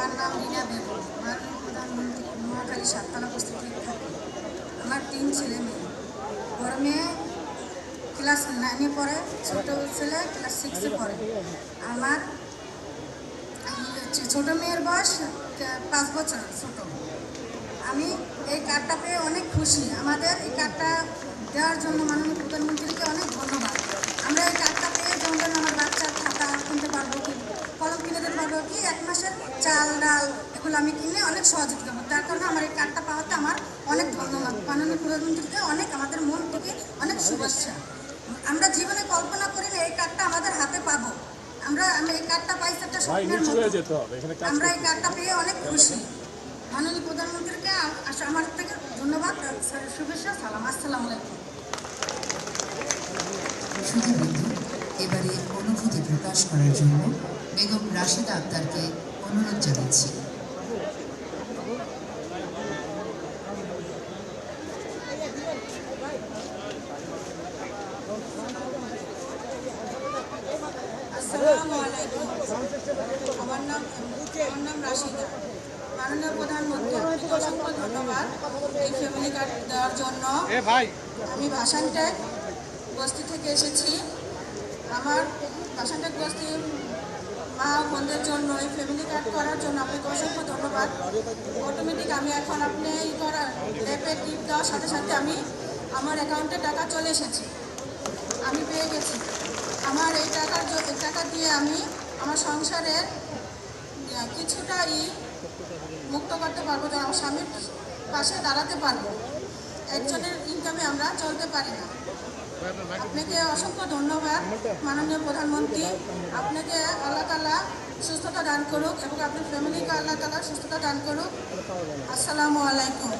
আমার নাম রিনা বেগম। মাননীয় প্রধানমন্ত্রী নোয়াখালী সাততলা উপস্থিত থাকি। আমার 3 ছেলে মেয়ে। বড় মেয়ে ক্লাস 9-এ পড়ে, ছোট ছেলে ক্লাস 6-এ পড়ে। আমার ছোট মেয়ের বয়স 5 বছর ছোট। আমি এই কার্ডটা পেয়ে অনেক খুশি। আমাদের এই কার্ডটা দেওয়ার জন্য মাননীয় প্রধানমন্ত্রীকে অনেক ধন্যবাদ। আমরা এই কার্ডটা পেয়ে যেমন আমার বাচ্চার খাতা কিনতে পারবো, কি কলম কিনে দিতে পারবো, কি 1 মাসের চাল ডাল এগুলো আমি কিনে অনেক সহযোগিতা করবো। তার কারণে আমার এই কার্ডটা পাওয়াতে আমার অনেক ধন্যবাদ। মাননীয় প্রধানমন্ত্রীকে অনেক, আমাদের মন থেকে অনেক শুভেচ্ছা। আমরা জীবনে কল্পনা করি না এই কার্ডটা আমাদের হাতে পাবো। আমি এই কার্ডটা পাইছি একটা স্বপ্নের মতো। আমরা এই কার্ডটা পেয়ে অনেক খুশি। মাননীয় প্রধানমন্ত্রীকে আমার থেকে ধন্যবাদ, শুভেচ্ছা, সালাম। আসসালামু আলাইকুম। সুধীবৃন্দ, এবারে অনুভূতি প্রকাশ করার জন্য বেগম রাশেদা আক্তারকে অনুরোধ জানাচ্ছি। আসসালামু আলাইকুম। আমার নাম রাশিদা। মাননীয় প্রধানমন্ত্রী, আপনাকে অসংখ্য ধন্যবাদ এই ফ্যামিলি কার্ড দেওয়ার জন্য। আমি ভাসানটেক বস্তি থেকে এসেছি। আমার ভাসানটেক বস্তি মা বোনদের জন্য এই ফ্যামিলি কার্ড করার জন্য আপনাকে অসংখ্য ধন্যবাদ। অটোমেটিক আমি এখন আপনি এই করার অ্যাপে টিপ দেওয়ার সাথে সাথে আমি আমার অ্যাকাউন্টে টাকা চলে এসেছে, আমি পেয়ে গেছি। আমার এই টাকা দিয়ে আমি আমার সংসারের কিছুটাই মুক্ত করতে পারবো, আমার স্বামীর পাশে দাঁড়াতে পারবো। একজনের ইনকামে আমরা চলতে পারি না। আপনাকে অসংখ্য ধন্যবাদ মাননীয় প্রধানমন্ত্রী। আপনাকে আল্লাহ তাআলা সুস্থতা দান করুক এবং আপনার ফ্যামিলিকে আল্লাহ তাআলা সুস্থতা দান করুক। আসসালামু আলাইকুম।